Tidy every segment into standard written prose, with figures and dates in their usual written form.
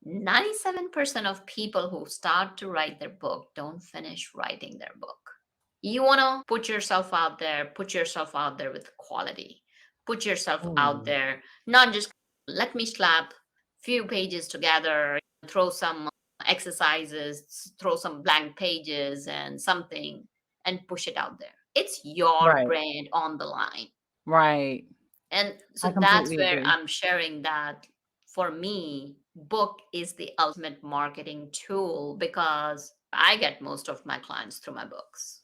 97% of people who start to write their book don't finish writing their book. You want to put yourself out there with quality, put yourself out Oh, there, not just let me slap few pages together, throw some exercises, throw some blank pages and something and push it out there. It's your right, brand on the line. right. And so I that's completely where agree. I'm sharing that for me, book is the ultimate marketing tool because I get most of my clients through my books.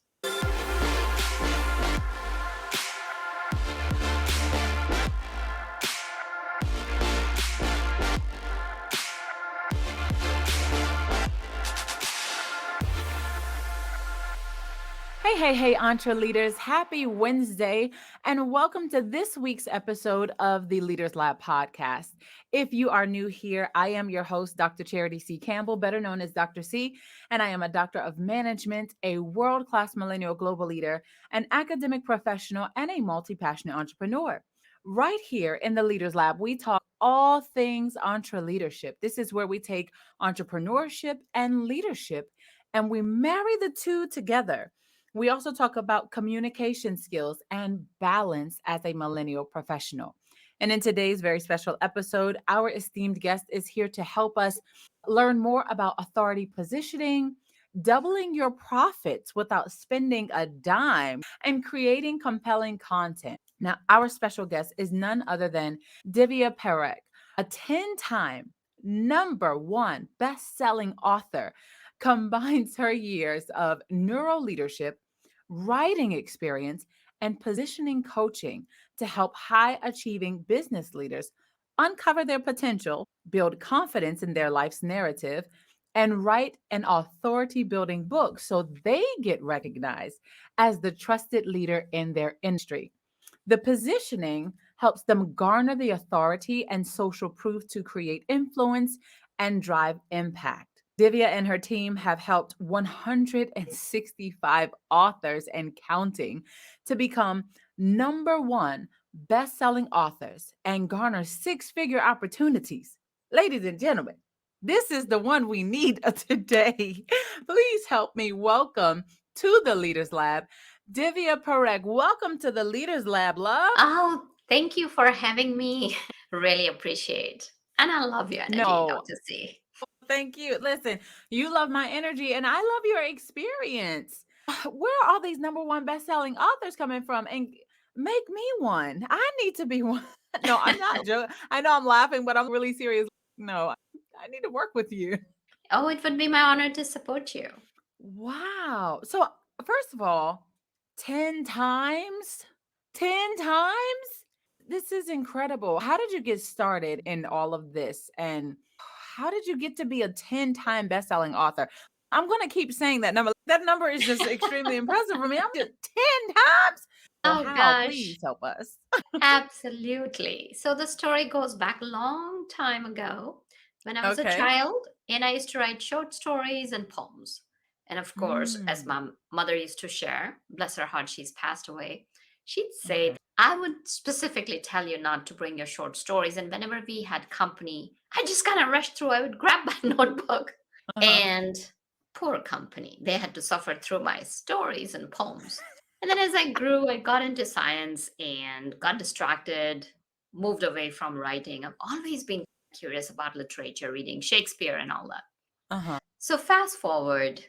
Hey, hey, hey, entre leaders. Happy Wednesday, and welcome to this week's episode of the Leaders Lab podcast. If you are new here, I am your host, Dr. Charity C. Campbell, better known as Dr. C, and I am a doctor of management, a world class millennial global leader, an academic professional, and a multi passionate entrepreneur. Right here in the Leaders Lab, we talk all things entre leadership. This is where we take entrepreneurship and leadership and we marry the two together. We also talk about communication skills and balance as a millennial professional. And in today's very special episode, our esteemed guest is here to help us learn more about authority positioning, doubling your profits without spending a dime, and creating compelling content. Now, our special guest is none other than Divya Parehk, a 10-time number one best-selling author, combines her years of neuro leadership, writing experience, and positioning coaching to help high achieving business leaders uncover their potential, build confidence in their life's narrative, and write an authority building book so they get recognized as the trusted leader in their industry. The positioning helps them garner the authority and social proof to create influence and drive impact. Divya and her team have helped 165 authors and counting to become number one best-selling authors and garner six-figure opportunities. Ladies and gentlemen, this is the one we need today. Please help me welcome to the Leaders Lab, Divya Parehk. Welcome to the Leaders Lab, love. Oh, thank you for having me. Really appreciate. And I love your energy, No, Dr. C. thank you. Listen, you love my energy and I love your experience. Where are all these number one best-selling authors coming from? And make me one. I need to be one. No, I'm not joking. I know I'm laughing, but I'm really serious. No, I need to work with you. Oh, it would be my honor to support you. Wow. So, first of all, 10 times? 10 times? This is incredible. How did you get started in all of this? And how did you get to be a 10-time best-selling author? I'm going to keep saying that number. That number is just extremely impressive for me. I'm just 10 times. So, Oh, how? Please gosh. help us. Absolutely. So the story goes back a long time ago when I was a Okay. child and I used to write short stories and poems. And of course, as Mm, my mother used to share, bless her heart, she's passed away, she'd say, okay. I would specifically tell you not to bring your short stories. And whenever we had company, I just kind of rushed through. I would grab my notebook Uh-huh. and poor company. They had to suffer through my stories and poems. And then as I grew, I got into science and got distracted, moved away from writing. I've always been curious about literature, reading Shakespeare and all that. Uh-huh. So, fast forward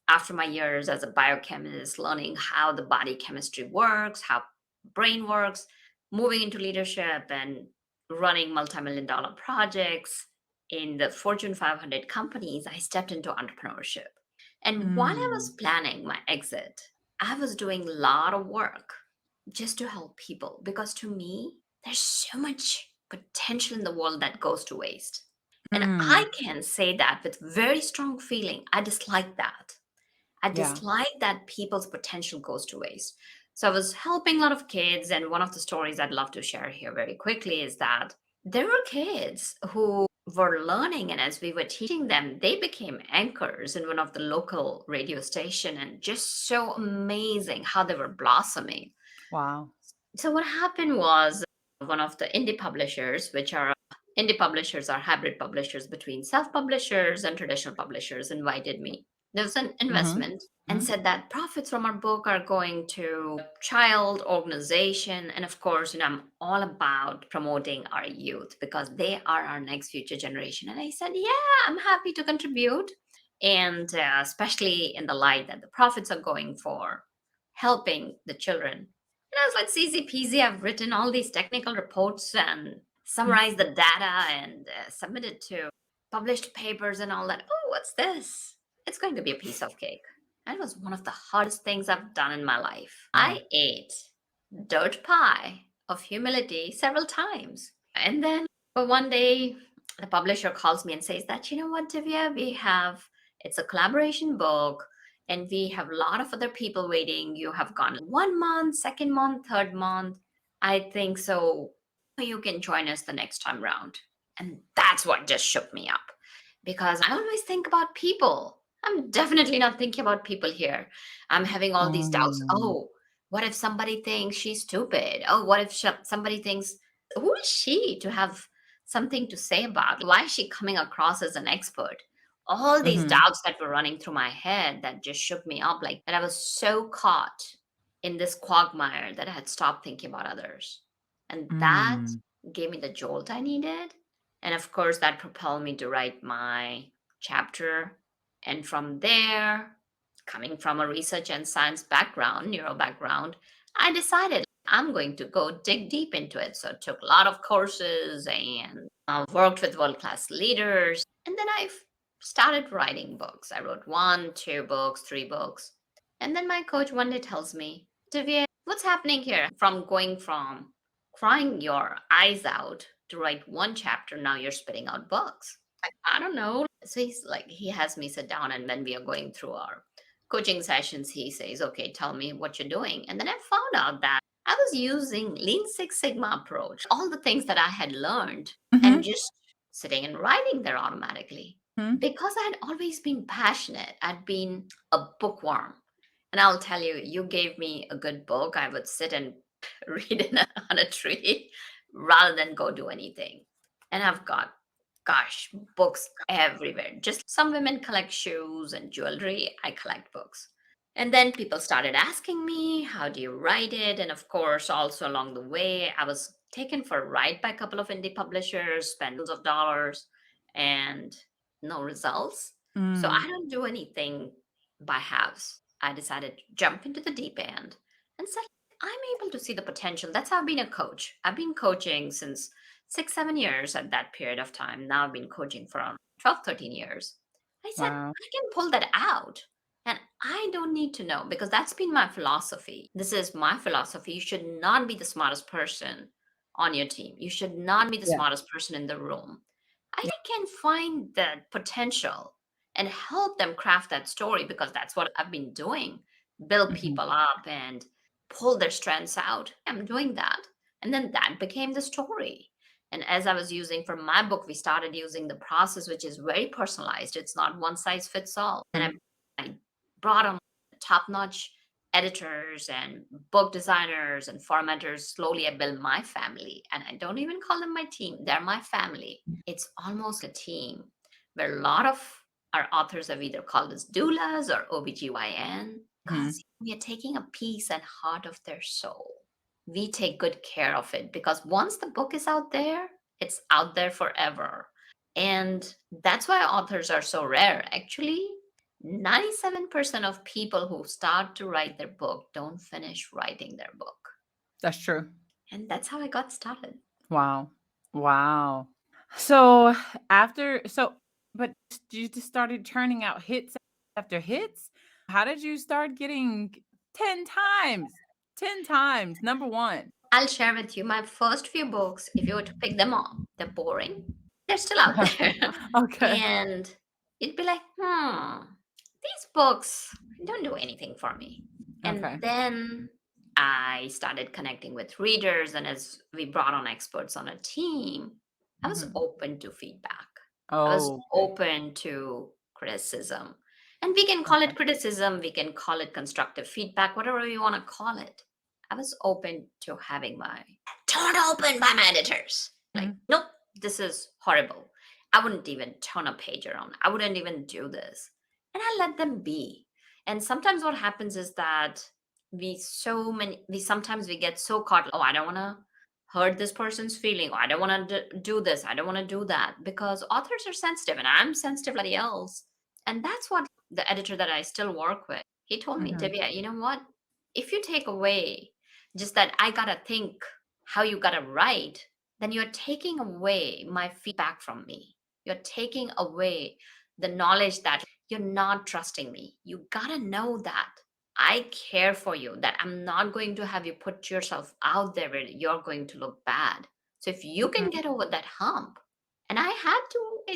after my years as a biochemist, learning how the body chemistry works, how brain works, moving into leadership and running multi-million dollar projects in the Fortune 500 companies, I stepped into entrepreneurship. And while I was Mm, planning my exit, I was doing a lot of work just to help people because to me, there's so much potential in the world that goes to waste. And mm, I can say that with very strong feeling. I dislike that. I yeah. dislike that people's potential goes to waste. So I was helping a lot of kids, and one of the stories I'd love to share here very quickly is that there were kids who were learning, and as we were teaching them, they became anchors in one of the local radio station, and just so amazing how they were blossoming. Wow. So what happened was one of the indie publishers, which are indie publishers or hybrid publishers between self-publishers and traditional publishers invited me. There was an Mhm. investment and Mhm. said that profits from our book are going to child organization. And of course, I'm all about promoting our youth because they are our next future generation. And I said, yeah, I'm happy to contribute. And especially in the light that the profits are going for helping the children. And I was like, it's easy peasy. I've written all these technical reports and Mhm. summarized the data and submitted to published papers and all that. Oh, what's this? It's going to be a piece of cake. That was one of the hardest things I've done in my life. Wow. I ate dirt pie of humility several times. And then one day, the publisher calls me and says that, you know what, Divya, it's a collaboration book and we have a lot of other people waiting. You have gone 1 month, second month, third month. I think so. You can join us the next time round. And that's what just shook me up because I always think about people. I'm definitely not thinking about people here. I'm having all these doubts. Mm. Oh, what if somebody thinks she's stupid? Oh, what if somebody thinks, who is she to have something to say about? Why is she coming across as an expert? All these Mhm. doubts that were running through my head that just shook me up, like that I was so caught in this quagmire that I had stopped thinking about others. And that Mm. gave me the jolt I needed. And of course, that propelled me to write my chapter. And from there, coming from a research and science background, neuro background, I decided I'm going to go dig deep into it. So I took a lot of courses and worked with world class leaders. And then I started writing books. I wrote one, two books, three books. And then my coach one day tells me, Divya, what's happening here? From going from crying your eyes out to write one chapter, now you're spitting out books. I don't know. So he's like, he has me sit down, and when we are going through our coaching sessions, he says, okay, tell me what you're doing. And then I found out that I was using Lean Six Sigma approach, all the things that I had learned, and Mhm. just sitting and writing there automatically. Mhm. Because I had always been passionate, I'd been a bookworm. And I'll tell you, you gave me a good book, I would sit and read it on a tree rather than go do anything. And I've got, gosh, books everywhere. Just some women collect shoes and jewelry. I collect books. And then people started asking me, how do you write it? And of course, also along the way, I was taken for a ride by a couple of indie publishers, spent of dollars, and no results. So I Mm. don't do anything by halves. I decided to jump into the deep end and said, I'm able to see the potential. That's how I've been a coach. I've been coaching since 6, 7 years at that period of time. Now I've been coaching for around 12, 13 years. I said, Wow. I can pull that out. And I don't need to know because that's been my philosophy. This is my philosophy. You should not be the smartest person on your team. You should not be the Yeah. smartest person in the room. I Yeah. can find the potential and help them craft that story because that's what I've been doing. Build Mhm. people up and pull their strengths out. I'm doing that. And then that became the story. And as I was using for my book, we started using the process, which is very personalized. It's not one size fits all. And Mhm. I brought on top notch editors and book designers and formatters. Slowly, I built my family. And I don't even call them my team, they're my family. It's almost a team where a lot of our authors have either called us doulas or OBGYN Mhm. because we are taking a piece and heart of their soul. We take good care of it because once the book is out there, it's out there forever. And that's why authors are so rare. Actually, 97% of people who start to write their book don't finish writing their book. That's true. And that's how I got started. Wow. Wow. So but you just started churning out hits after hits? How did you start getting 10 times? 10 times, number 1. I'll share with you my first few books. If you were to pick them up, they're boring. They're still out there. Okay. And you'd be like, these books don't do anything for me. And Okay. then I started connecting with readers. And as we brought on experts on a team, I was Mhm. open to feedback. I was Oh, okay. open to criticism. And we can call Okay. it criticism, we can call it constructive feedback, whatever you want to call it. I was open to having my torn open by my editors. Like, Mhm. nope, this is horrible. I wouldn't even turn a page around. I wouldn't even do this. And I let them be. And sometimes what happens is that we sometimes we get so caught, oh, I don't want to hurt this person's feeling. Oh, I don't want to do this. I don't want to do that, because authors are sensitive and I'm sensitive like else. And that's what the editor that I still work with, he told me, Mhm. Divya, you know what? If you take away just that I gotta think how you gotta write, then you're taking away my feedback from me. You're taking away the knowledge that you're not trusting me. You gotta know that I care for you, that I'm not going to have you put yourself out there where you're going to look bad. So if you can Mhm. get over that hump, and I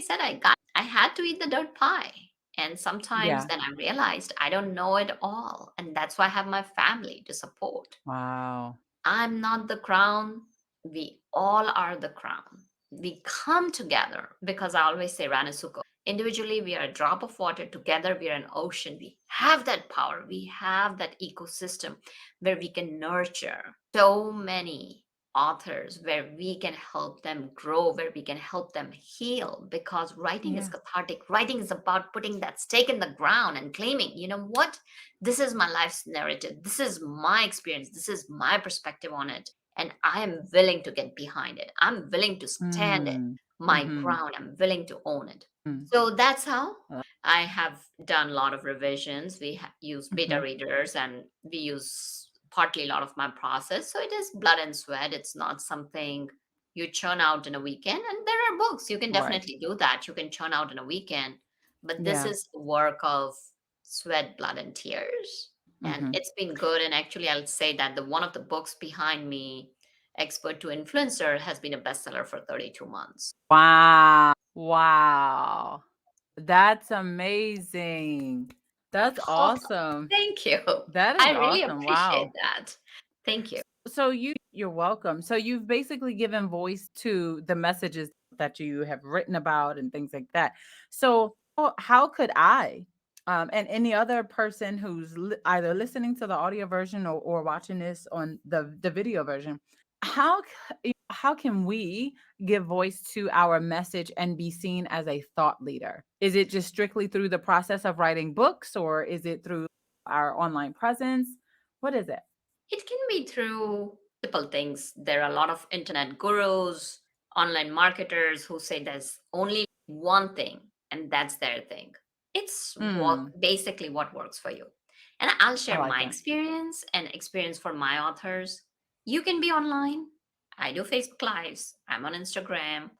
said, I had to eat the dirt pie. And sometimes Yeah. then I realized I don't know it all. And that's why I have my family to support. Wow. I'm not the crown. We all are the crown. We come together because I always say, Ranasuko, individually, we are a drop of water. Together, we are an ocean. We have that power. We have that ecosystem where we can nurture so many authors, where we can help them grow, where we can help them heal, because writing is Yeah. cathartic. Writing is about putting that stake in the ground and claiming, you know what? This is my life's narrative. This is my experience. This is my perspective on it. And I am willing to get behind it. I'm willing to stand it, Mm. my Mhm. ground. I'm willing to own it. Mm. So that's how Uh, I have done a lot of revisions. We use beta mhm. readers, and we use partly a lot of my process. So it is blood and sweat. It's not something you churn out in a weekend. And there are books, you can Right. definitely do that. You can churn out in a weekend. But this Yeah. is work of sweat, blood, and tears. And Mhm. it's been good. And actually, I'll say that the one of the books behind me, Expert to Influencer, has been a bestseller for 32 months. Wow. Wow. That's amazing. That's Oh, awesome. thank you. That is I really awesome. appreciate Wow. that. Thank you. So you're welcome. So you've basically given voice to the messages that you have written about and things like that. So how could I and any other person who's either listening to the audio version or watching this on the video version, how can we give voice to our message and be seen as a thought leader? Is it just strictly through the process of writing books, or is it through our online presence? What is it? It can be through multiple things. There are a lot of internet gurus, online marketers who say there's only one thing and that's their thing. It's what Mm, basically what works for you. And I'll I share like my that. experience and experience for my authors. You can be online. I do Facebook Lives. I'm on Instagram.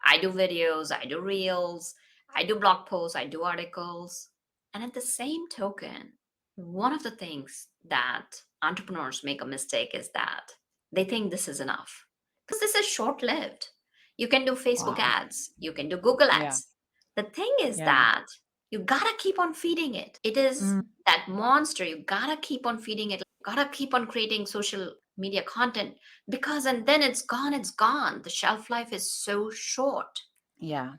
I do videos. I do reels. I do blog posts. I do articles. And at the same token, one of the things that entrepreneurs make a mistake is that they think this is enough, because this is short lived. You can do Facebook Wow. ads, you can do Google Yeah. ads. The thing is Yeah. that you gotta keep on feeding it. It is Mm, that monster. You gotta keep on feeding it. Gotta keep on creating social media content, because and then it's gone, it's gone. The shelf life is so short. yeah.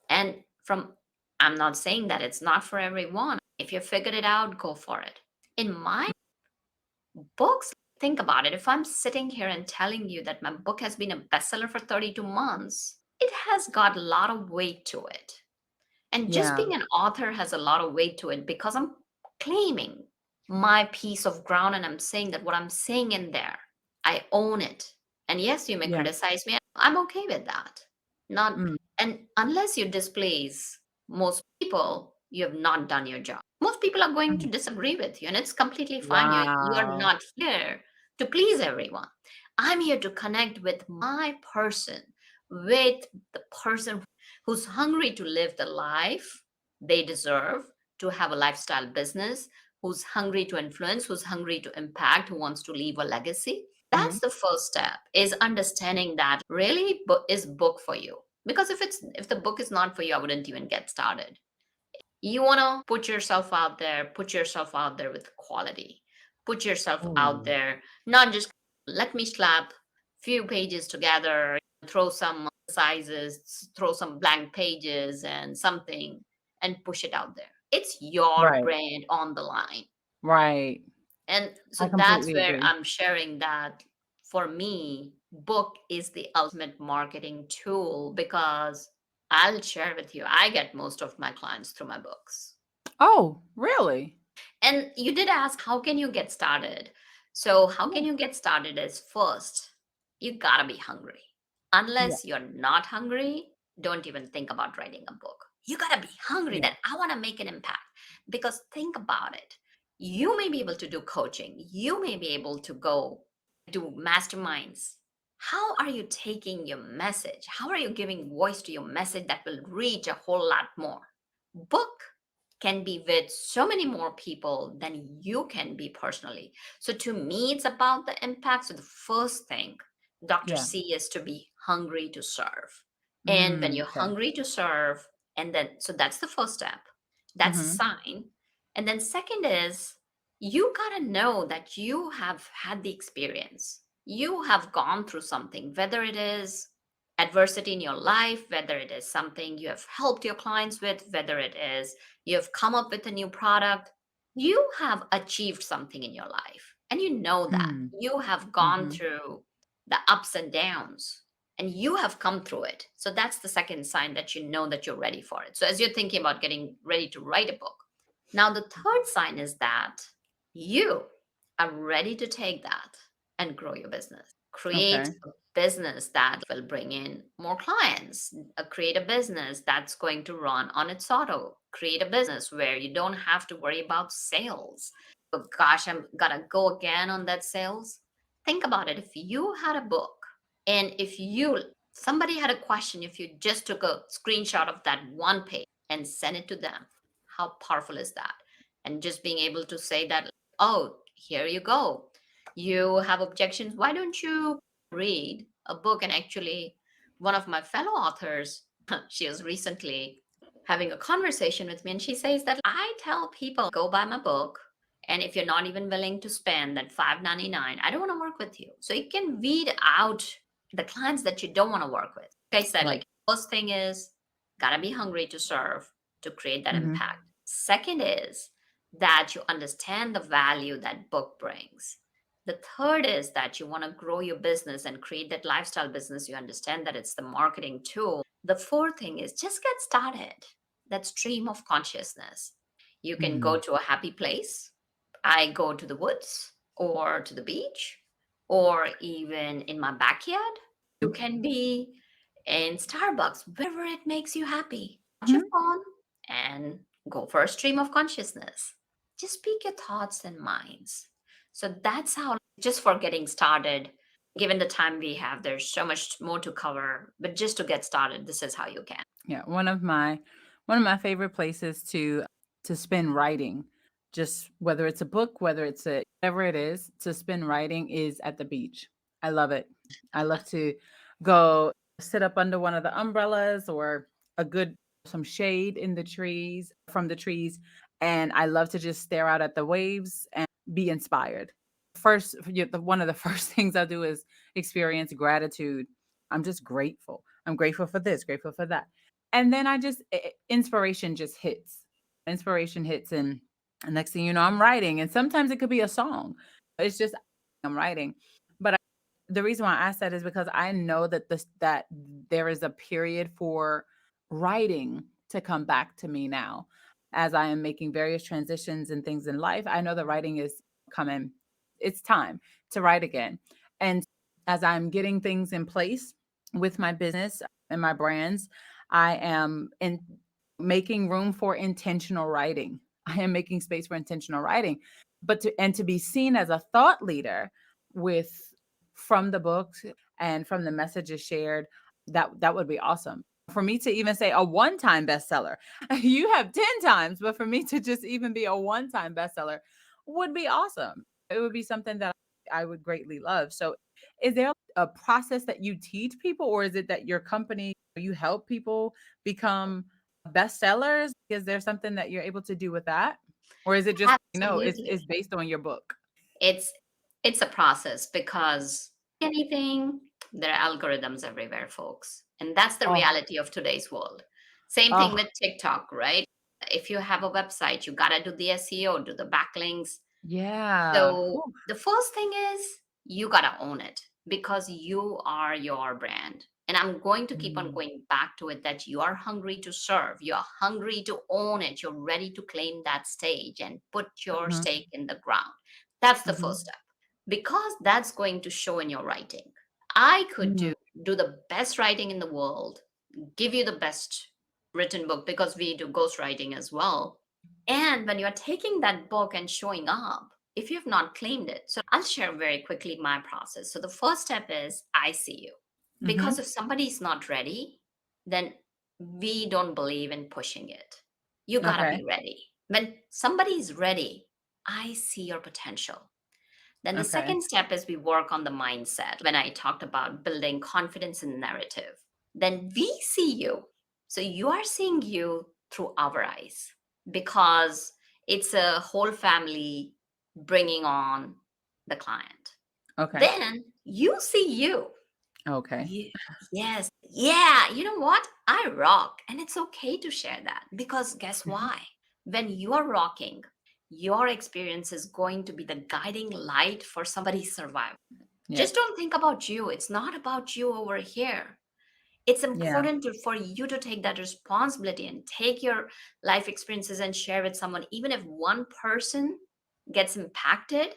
And from, I'm not saying that it's not for everyone. If you figured it out, go for it. In my books, think about it. If I'm sitting here and telling you that my book has been a bestseller for 32 months, it has got a lot of weight to it. And just Yeah. being an author has a lot of weight to it, because I'm claiming my piece of ground and I'm saying that what I'm saying in there, I own it. And yes, you may Yeah. criticize me. I'm okay with that. Not, Mm, and unless you displease most people, you have not done your job. Most people are going to mm. disagree with you, and it's completely fine. You're Wow. not here to please everyone. I'm here to connect with my person, with the person who's hungry to live the life they deserve, to have a lifestyle business, who's hungry to influence, who's hungry to impact, who wants to leave a legacy. Mhm. That's the first step, is understanding that really is book for you. Because if the book is not for you, I wouldn't even get started. You want to put yourself out there with quality. Put yourself out Ooh. there, not just let me slap few pages together, throw some sizes, throw some blank pages and something and push it out there. It's your Right. brand on the line. Right. And so I that's completely where agree. I'm sharing that for me. Book is the ultimate marketing tool because I'll share with you, I get most of my clients through my books. Oh, really? And you did ask, how can you get started? So, how Yeah. can you get started is first, you gotta be hungry. Yeah. Unless you're not hungry, don't even think about writing a book. You gotta be hungry Yeah. that I wanna make an impact. Because think about it. You may be able to do coaching, you may be able to go do masterminds. How are you taking your message? How are you giving voice to your message that will reach a whole lot more? Book can be with so many more people than you can be personally. So to me, it's about the impact. So the first thing, Dr. Yeah. C, is to be hungry to serve. And when you're Okay. hungry to serve, and then so that's the first step. That's a Mm-hmm. sign. And then second is you gotta know that you have had the experience. You have gone through something, whether it is adversity in your life, whether it is something you have helped your clients with, whether it is you have come up with a new product, you have achieved something in your life. And you know that. Mm. You have gone Mm-hmm. through the ups and downs and you have come through it. So that's the second sign that you know that you're ready for it. So as you're thinking about getting ready to write a book, now the third sign is that you are ready to take that and grow your business. Create Okay. a business that will bring in more clients, create a business that's going to run on its auto, create a business where you don't have to worry about sales. But gosh, I'm gonna go again on that sales. Think about it. If you had a book and if you somebody had a question, if you just took a screenshot of that one page and sent it to them, how powerful is that? And just being able to say that, oh, here you go. You have objections. Why don't you read a book? And actually, one of my fellow authors, she was recently having a conversation with me, and she says that I tell people, go buy my book. And if you're not even willing to spend that $5.99, I don't want to work with you. So you can weed out the clients that you don't want to work with. Like I said, Right. like first thing is gotta be hungry to serve to create that Mm-hmm. impact. Second is that you understand the value that book brings. The third is that you want to grow your business and create that lifestyle business. You understand that it's the marketing tool. The fourth thing is just get started. That stream of consciousness. You can go Mm-hmm. to a happy place. I go to the woods or to the beach or even in my backyard. You can be in Starbucks, wherever it makes you happy. Put your Mm-hmm. phone and go for a stream of consciousness. Just speak your thoughts and minds. So that's how, just for getting started, given the time we have, there's so much more to cover. But just to get started, this is how you can. Yeah, one of my favorite places to spend writing, just whether it's a book, whether it's a whatever it is, to spend writing is at the beach. I love it. I love to go sit up under one of the umbrellas or a good some shade in the trees from the trees, and I love to just stare out at the waves and be inspired. One of the first things I do is experience gratitude. I'm just grateful. I'm grateful for this, grateful for that. And then inspiration just hits. Inspiration hits, and next thing you know, I'm writing. And sometimes it could be a song. It's just I'm writing. But the reason why I asked that is because I know that there is a period for writing to come back to me now. As I am making various transitions and things in life, I know that writing is coming. It's time to write again. And as I'm getting things in place with my business and my brands, I am in making room for intentional writing. I am making space for intentional writing. To be seen as a thought leader with from the books and from the messages shared, that would be awesome. For me to even say a one-time bestseller, you have 10 times, but for me to just even be a one-time bestseller would be awesome. It would be something that I would greatly love. So, is there a process that you teach people, or is it that your company, you help people become bestsellers? Is there something that you're able to do with that? Or is it just, it's Absolutely. based on your book? It's it's a process because anything, there are algorithms everywhere, folks. And that's the Oh, reality of today's world. Same thing oh, with TikTok, right? If you have a website, you gotta do the SEO, do the backlinks. yeah. So Whew. the first thing is you gotta own it. because you are your brand. And I'm going to keep on Mm. going back to it, that you are hungry to serve, you're hungry to own it, you're ready to claim that stage and put your Mhm. stake in the ground. That's the Mhm. first step, because that's going to show in your writing. I could Mm. do the best writing in the world, give you the best written book, because we do ghostwriting as well. And when you're taking that book and showing up, if you've not claimed it, so I'll share very quickly my process. So the first step is I see you. Because Mhm. if somebody is not ready, then we don't believe in pushing it. You gotta Okay. be ready. When somebody is ready, I see your potential. Then the Okay. second step is we work on the mindset. When I talked about building confidence in narrative, then we see you. So you are seeing you through our eyes, because it's a whole family bringing on the client. Okay. Then you see you. Okay. You, yes, yeah, you know what? I rock. And it's okay to share that, because guess Mhm. why? When you are rocking, your experience is going to be the guiding light for somebody's survival. Just Yes. don't think about you. It's not about you over here. It's Yeah. important for you to take that responsibility and take your life experiences and share with someone. Even if one person gets impacted,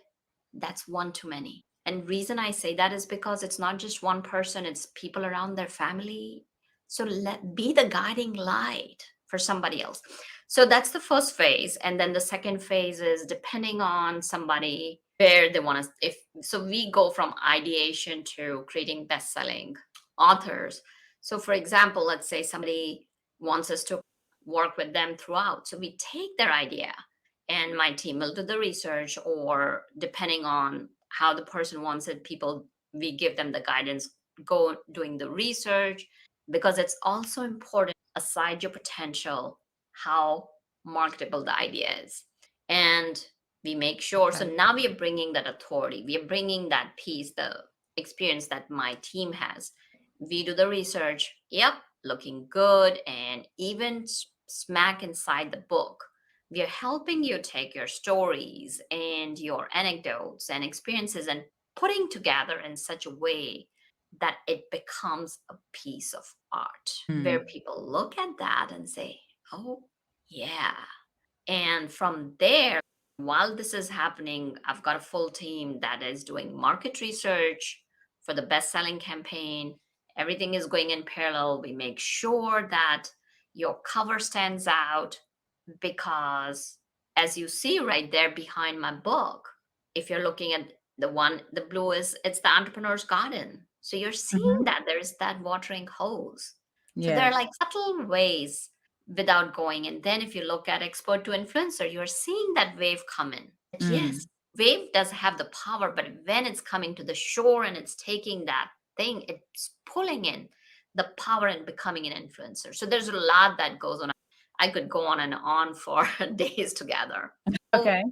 that's one too many. And reason I say that is because it's not just one person, it's people around their family. So let be the guiding light for somebody else. So that's the first phase. And then the second phase is depending on somebody where they want to, if so we go from ideation to creating best-selling authors. So for example, let's say somebody wants us to work with them throughout. So we take their idea and my team will do the research, or depending on how the person wants it, people, we give them the guidance, go doing the research, because it's also important, aside your potential, how marketable the idea is. And we make sure, so Okay. now we are bringing that authority, we are bringing that piece, the experience that my team has. We do the research, yep, looking good, and even smack inside the book, we are helping you take your stories and your anecdotes and experiences and putting together in such a way that it becomes a piece of art, where Mm. people look at that and say, oh, yeah. And from there, while this is happening, I've got a full team that is doing market research for the best selling campaign. Everything is going in parallel. We make sure that your cover stands out, because as you see right there behind my book, if you're looking at the one, the blue is, it's the entrepreneur's garden. So you're seeing Mhm. that there's that watering hose. So there are Yes. like subtle ways without going. And then if you look at expert to influencer, you're seeing that wave come in. But yes, Mm. wave does have the power, but when it's coming to the shore and it's taking that thing, it's pulling in the power and becoming an influencer. So there's a lot that goes on. I could go on and on for days together. So Okay.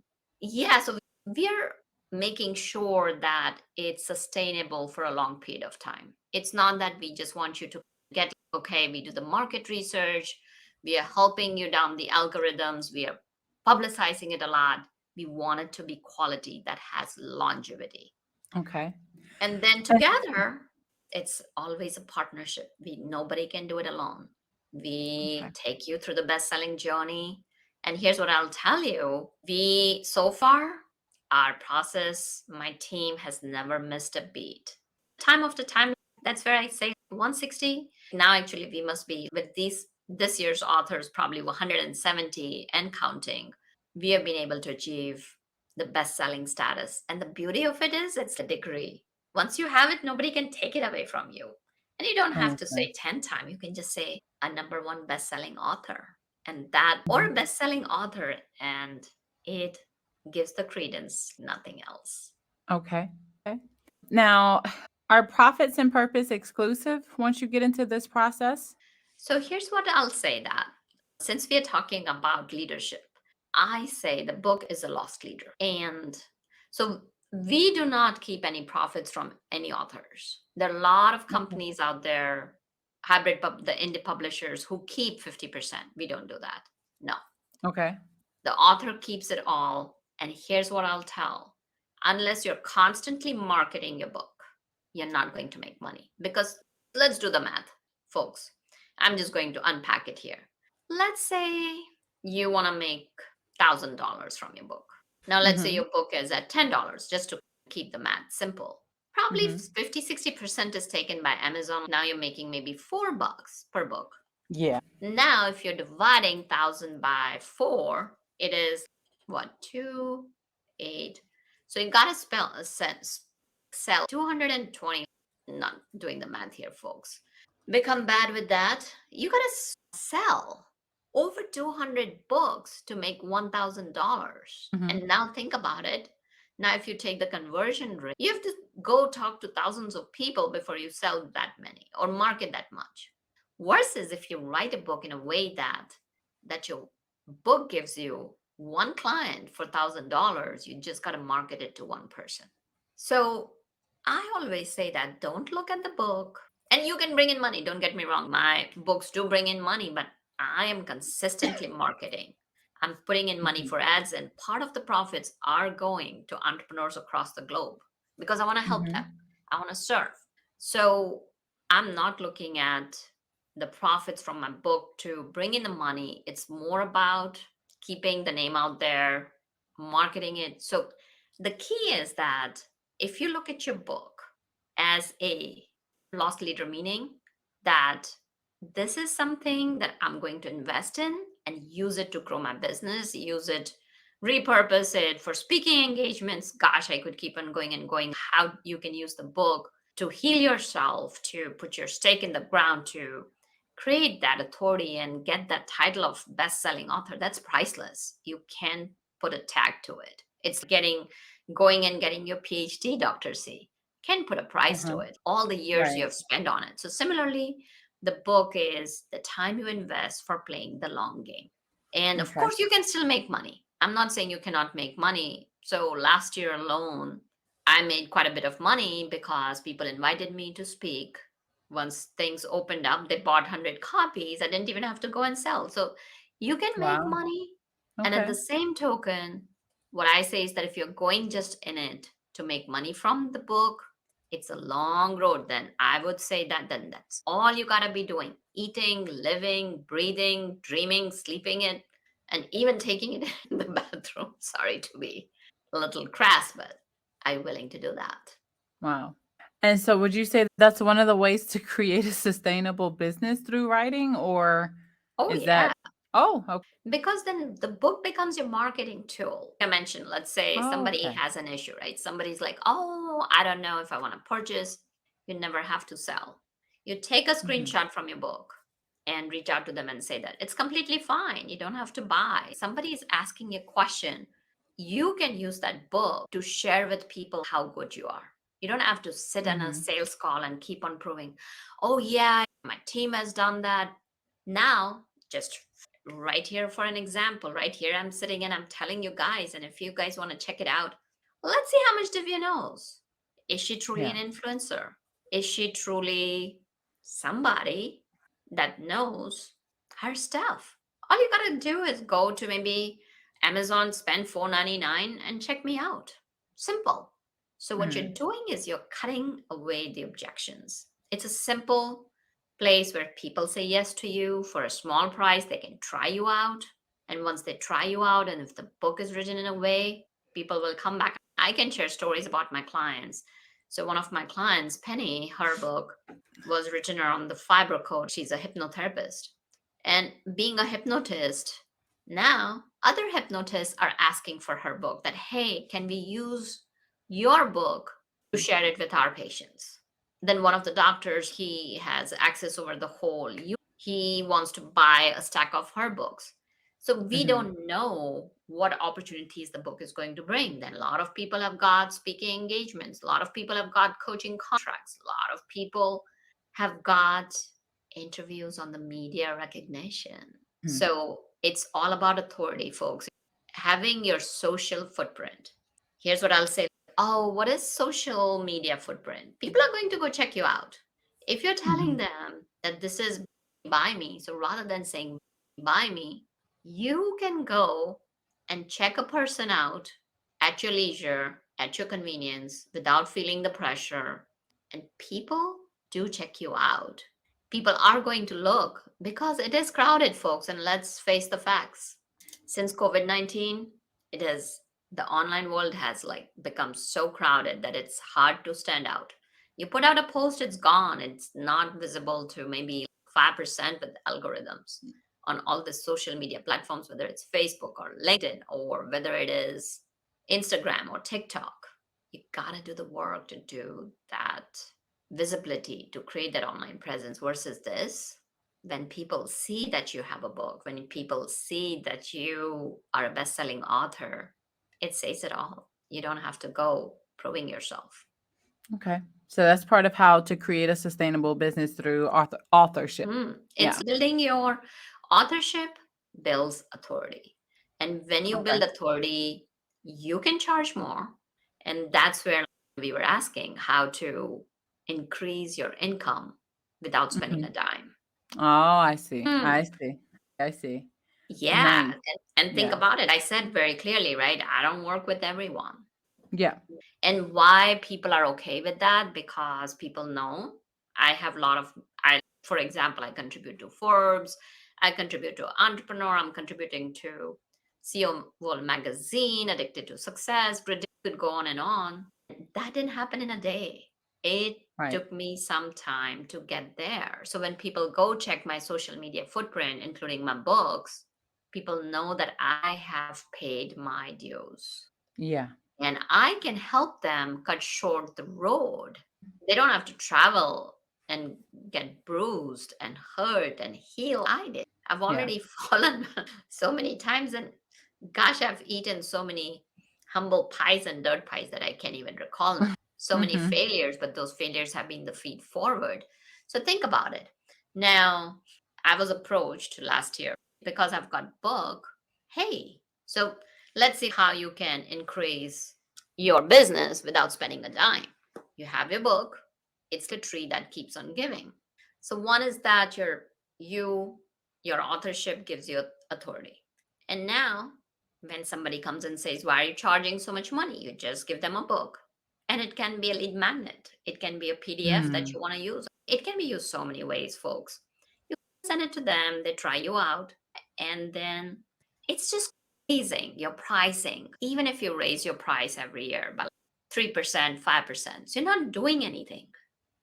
yeah, so we're making sure that it's sustainable for a long period of time. It's not that we just want you to get, okay, we do the market research, we are helping you down the algorithms, we are publicizing it a lot. We want it to be quality that has longevity. Okay. And then And together, it's always a partnership. We nobody can do it alone. okay. We take you through the best-selling journey. And here's what I'll tell you. We so far, our process, my team has never missed a beat. Time after time, that's where I say 160. Now actually we must be with these this year's authors probably 170 and counting. We have been able to achieve the best-selling status. And the beauty of it is it's a degree. Once you have it, nobody can take it away from you. And you don't have to Okay. say 10 times. You can just say a number one best-selling author and that, or Mhm. a best-selling author, and it gives the credence, nothing else. Okay. Okay. Now, are profits and purpose exclusive once you get into this process? So here's what I'll say, that since we are talking about leadership, I say the book is a lost leader. And so we do not keep any profits from any authors. There are a lot of Okay. companies out there, hybrid the indie publishers who keep 50%. We don't do that. No. Okay. The author keeps it all. And here's what I'll tell. Unless you're constantly marketing your book, you're not going to make money. Because let's do the math, folks. I'm just going to unpack it here. Let's say you want to make $1,000 from your book. Now, let's say Mhm. your book is at $10, just to keep the math simple. Probably Mhm. 50-60% is taken by Amazon. Now you're making maybe $4 per book. Yeah. Now, if you're dividing 1,000 by 4, it is what? 2, 8. So you got to sell 220. Not doing the math here, folks. Become bad with that. You got to sell over 200 books to make $1,000. Mhm. And now think about it. Now, if you take the conversion rate, you have to go talk to thousands of people before you sell that many or market that much. Versus if you write a book in a way that your book gives you one client for $1,000, you just got to market it to one person. So I always say that don't look at the book. And you can bring in money. Don't get me wrong. My books do bring in money, but I am consistently marketing. I'm putting in money Mhm. for ads, and part of the profits are going to entrepreneurs across the globe because I want to help them. Mhm. I want to serve. So I'm not looking at the profits from my book to bring in the money. It's more about keeping the name out there, marketing it. So the key is that if you look at your book as a lost leader, meaning that this is something that I'm going to invest in and use it to grow my business, use it, repurpose it for speaking engagements. Gosh, I could keep on going and going. How you can use the book to heal yourself, to put your stake in the ground, to create that authority and get that title of best-selling author. That's priceless. You can put a tag to it. It's getting going and getting your PhD, Dr. C. Can put a price to Uh-huh. it. All the years you Right. have spent on it. So similarly, the book is the time you invest for playing the long game. And of Okay. course, you can still make money. I'm not saying you cannot make money. So last year alone, I made quite a bit of money because people invited me to speak. Once things opened up, they bought 100 copies. I didn't even have to go and sell. So you can make Wow. money. And at Okay. the same token, what I say is that if you're going just in it to make money from the book, it's a long road. Then I would say that then that's all you got to be doing: eating, living, breathing, dreaming, sleeping it, and even taking it in the bathroom. Sorry to be a little crass, but I'm willing to do that. Wow. And so would you say that's one of the ways to create a sustainable business through writing, or Oh, is yeah. that Oh, okay. Because then the book becomes your marketing tool. I mentioned, let's say Oh, somebody okay. has an issue, right? Somebody's like, oh, I don't know if I want to purchase. You never have to sell. You take a Mhm. screenshot from your book and reach out to them and say that it's completely fine. You don't have to buy. Somebody is asking you a question. You can use that book to share with people how good you are. You don't have to sit on a Mhm. sales call and keep on proving, oh, yeah, my team has done that. Now, just right here for an example, right here I'm sitting and I'm telling you guys, and if you guys want to check it out, let's see how much Divya knows. Is she truly an Yeah. influencer? Is she truly somebody that knows her stuff? All you gotta do is go to maybe Amazon, spend $4.99 and check me out. Simple. So what you're Mhm. doing is you're cutting away the objections. It's a simple place where people say yes to you for a small price. They can try you out. And once they try you out, and if the book is written in a way, people will come back. I can share stories about my clients. So, one of my clients, Penny, her book was written around the fiber code. She's a hypnotherapist. And being a hypnotist, now other hypnotists are asking for her book that, hey, can we use your book to share it with our patients? Then one of the doctors, he has access over the whole he wants to buy a stack of her books. So we Mhm. don't know what opportunities the book is going to bring. Then a lot of people have got speaking engagements, a lot of people have got coaching contracts, a lot of people have got interviews on the media recognition. Mhm. So it's all about authority, folks. Having your social footprint. Here's what I'll say. Oh, what is social media footprint? People are going to go check you out. If you're telling Mhm. them that this is by me, so rather than saying by me, you can go and check a person out at your leisure, at your convenience, without feeling the pressure, And people do check you out. People are going to look because it is crowded, folks. And let's face the facts. Since COVID-19, it has the online world has like become so crowded that it's hard to stand out. You put out a post, it's gone. It's not visible to maybe 5% with algorithms on all the social media platforms, whether it's Facebook or LinkedIn or whether it is Instagram or TikTok. You gotta do the work to do that visibility to create that online presence versus this. When people see that you have a book, when people see that you are a best-selling author, it says it all. You don't have to go proving yourself. Okay. So that's part of how to create a sustainable business through authorship. It's Yeah. building your authorship builds authority. And when you Okay. build authority, you can charge more. And that's where we were asking how to increase your income without spending Mhm. a dime. Oh, I see. Hmm. I see. I see. Yeah. Nice. And think Yeah. about it. I said very clearly, right? I don't work with everyone. Yeah. And why people are okay with that? Because people know I have a lot of, for example, I contribute to Forbes, I contribute to Entrepreneur, I'm contributing to CEO World Magazine, Addicted to Success, could go on and on. That didn't happen in a day. It Right. took me some time to get there. So when people go check my social media footprint, including my books, people know that I have paid my dues Yeah. and I can help them cut short the road. They don't have to travel and get bruised and hurt and heal. I did. I've Yeah. already fallen so many times, and gosh, I've eaten so many humble pies and dirt pies that I can't even recall now. So many Mhm. failures, but those failures have been the feed forward. So think about it. Now, I was approached last year because I've got book. Hey, so let's see how you can increase your business without spending a dime. You have your book, it's the tree that keeps on giving. So one is that you your authorship gives you authority. And now when somebody comes and says, "Why are you charging so much money?" You just give them a book. And it can be a lead magnet. It can be a PDF that Mm. you want to use. It can be used so many ways, folks. You send it to them, they try you out, and then it's just amazing your pricing. Even if you raise your price every year by 3%, 5%, so you're not doing anything.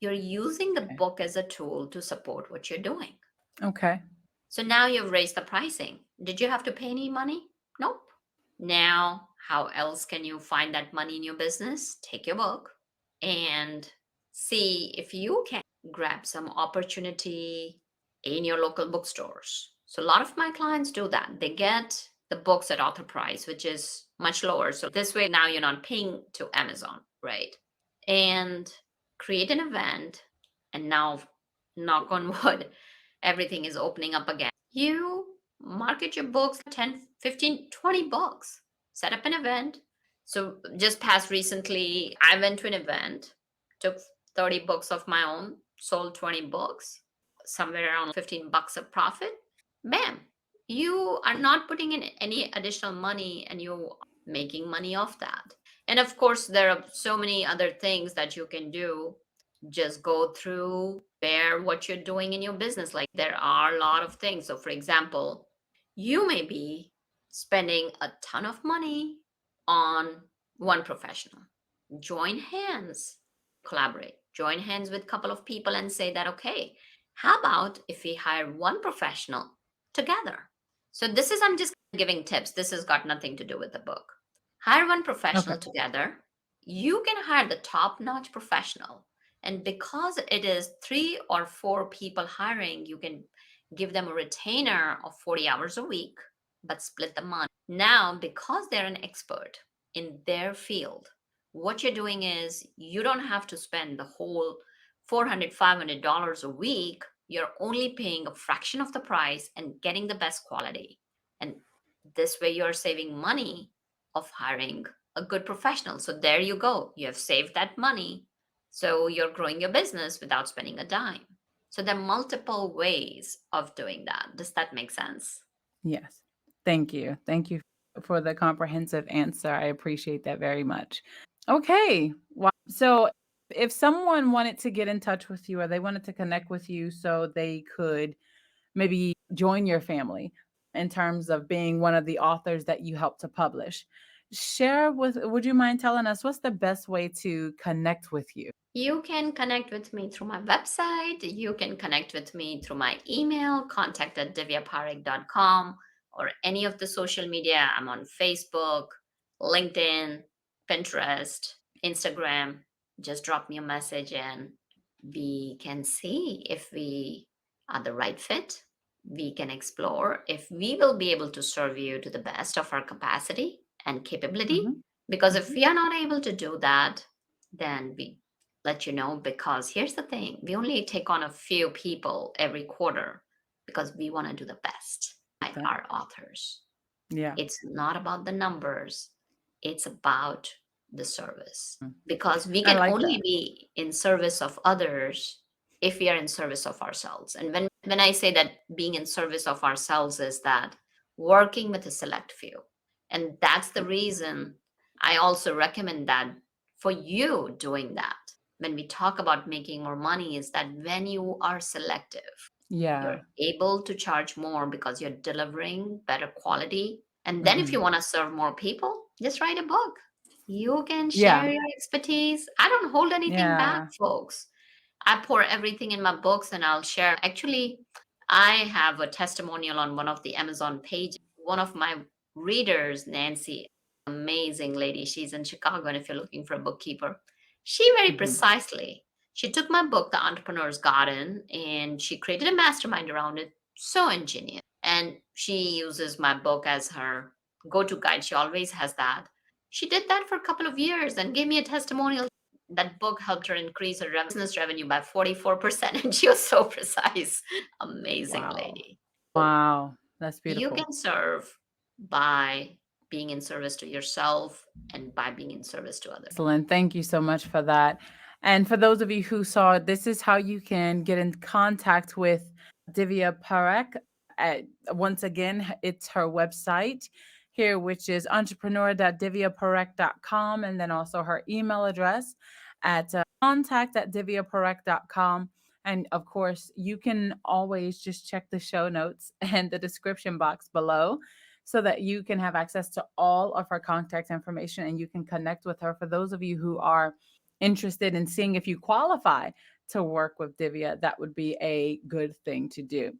You're using the Okay. book as a tool to support what you're doing. Okay. So now you've raised the pricing. Did you have to pay any money? Nope. Now, how else can you find that money in your business? Take your book and see if you can grab some opportunity in your local bookstores. So, a lot of my clients do that. They get the books at author price, which is much lower. So, this way, now you're not paying to Amazon, right? And create an event. And now, knock on wood, everything is opening up again. You market your books 10, 15, 20 books. Set up an event. So just past recently, I went to an event, took 30 books of my own, sold 20 books, somewhere around $15 of profit. Bam. You are not putting in any additional money and you are making money off that. And of course, there are so many other things that you can do. Just go through where what you're doing in your business. Like there are a lot of things. So, for example, you may be spending a ton of money on one professional. Join hands, collaborate, join hands with a couple of people and say that, okay, how about if we hire one professional together? So, this is, I'm just giving tips. This has got nothing to do with the book. Hire one Okay. professional together. You can hire the top notch professional. And because it is 3 or 4 people hiring, you can give them a retainer of 40 hours a week, but split the money. Now, because they're an expert in their field, what you're doing is you don't have to spend the whole $400, $500 a week. You're only paying a fraction of the price and getting the best quality. And this way, you're saving money of hiring a good professional. So there you go. You have saved that money. So you're growing your business without spending a dime. So there are multiple ways of doing that. Does that make sense? Yes. Thank you. Thank you for the comprehensive answer. I appreciate that very much. Okay. Wow. So If someone wanted to get in touch with you or they wanted to connect with you so they could maybe join your family in terms of being one of the authors that you help to publish, would you mind telling us what's the best way to connect with you? You can connect with me through my website. You can connect with me through my email, contact@divyaparehk.com, or any of the social media. I'm on Facebook, LinkedIn, Pinterest, Instagram. Just drop me a message and we can see if we are the right fit. We can explore if we will be able to serve you to the best of our capacity and capability. Mhm, Because if mhm. we are not able to do that, then we let you know. Because here's the thing, we only take on a few people every quarter because we want to do the best by That our authors. yeah. It's not about the numbers, it's about the service. Mm. Because we I can like only that. be in service of others if we are in service of ourselves. And when I say that being in service of ourselves is that working with a select few. And that's the reason I also recommend that for you doing that. When we talk about making more money, is that when you are selective, you're Yeah. able to charge more because you're delivering better quality. And then if you Mhm. want to serve more people, just write a book. You can Yeah. share your expertise. I don't hold anything back, Yeah. folks. I pour everything in my books and I'll share. Actually, I have a testimonial on one of the Amazon pages. One of my readers, Nancy, amazing lady, she's in Chicago. And if you're looking for a bookkeeper, she very Mhm. precisely, she took my book, The Entrepreneur's Garden, and she created a mastermind around it. So ingenious. And she uses my book as her go to guide. She always has that. She did that for a couple of years and gave me a testimonial. That book helped her increase her business revenue by 44%. And she was so precise. Amazing Wow. lady. So Wow. That's you beautiful. can serve by being in service to yourself and by being in service to others. Excellent. Thank you so much for that. And for those of you who saw it, this is how you can get in contact with Divya Parehk. At, once again, it's her website here, which is entrepreneur.divyaparehk.com, and then also her email address at contact@divyaparehk.com. And of course, you can always just check the show notes and the description box below so that you can have access to all of her contact information and you can connect with her. For those of you who are interested in seeing if you qualify to work with Divya, that would be a good thing to do.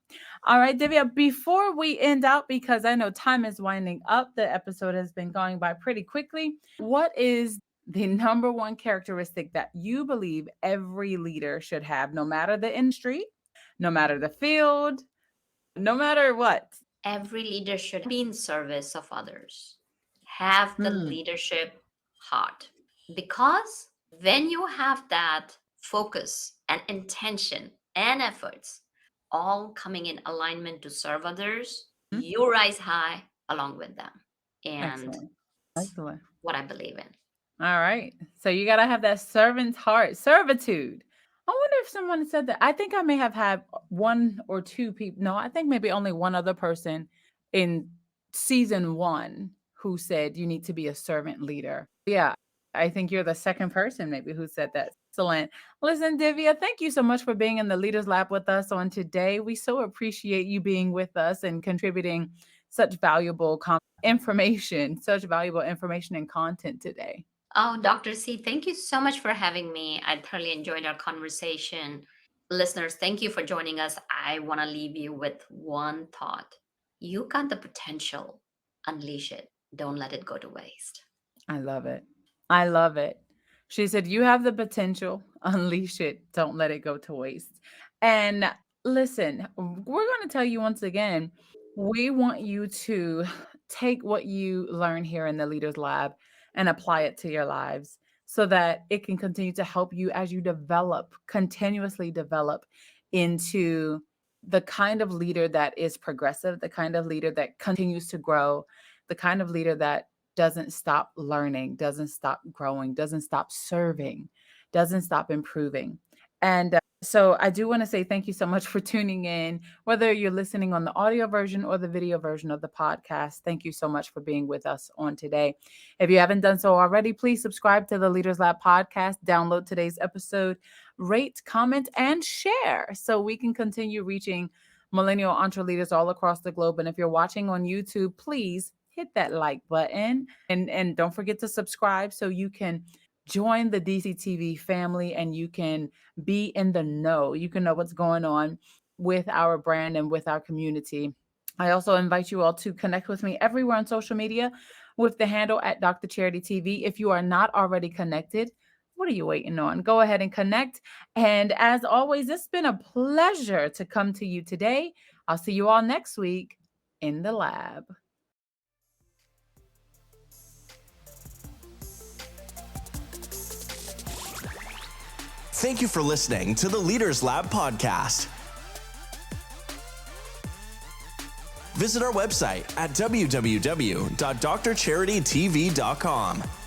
All right, Divya, before we end out, because I know time is winding up, the episode has been going by pretty quickly. What is the number one characteristic that you believe every leader should have, no matter the industry, no matter the field, no matter what? Every leader should be in service of others. Have the Hmm. leadership heart. Because when you have that focus and intention and efforts all coming in alignment to serve others, you rise high along with them. And Excellent. Excellent. what I believe in. All right. So you got to have that servant's heart, servitude. I wonder if someone said that. I think I may have had one or two people. No, I think maybe only one other person in season one who said you need to be a servant leader. Yeah. I think you're the second person maybe who said that. Excellent. Listen, Divya, thank you so much for being in the Leaders Lab with us on today. We so appreciate you being with us and contributing such valuable information, such valuable information and content today. Oh, Dr. C, thank you so much for having me. I thoroughly enjoyed our conversation. Listeners, thank you for joining us. I want to leave you with one thought. You got the potential. Unleash it. Don't let it go to waste. I love it. I love it. She said, "You have the potential, unleash it. Don't let it go to waste." And listen, we're going to tell you once again, we want you to take what you learn here in the Leaders Lab and apply it to your lives so that it can continue to help you as you develop, continuously develop into the kind of leader that is progressive, the kind of leader that continues to grow, the kind of leader that doesn't stop learning, doesn't stop growing, doesn't stop serving, doesn't stop improving. And So I do want to say thank you so much for tuning in, whether you're listening on the audio version or the video version of the podcast. Thank you so much for being with us on today. If you haven't done so already, please subscribe to the Leaders Lab podcast, download today's episode, rate, comment, and share so we can continue reaching millennial entre leaders all across the globe. And if you're watching on YouTube, please hit that like button and don't forget to subscribe so you can join the DCTV family and you can be in the know. You can know what's going on with our brand and with our community. I also invite you all to connect with me everywhere on social media with the handle at DrCharityTV. If you are not already connected, what are you waiting on? Go ahead and connect. And as always, it's been a pleasure to come to you today. I'll see you all next week in the lab. Thank you for listening to the Leaders Lab podcast. Visit our website at www.drcharitytv.com.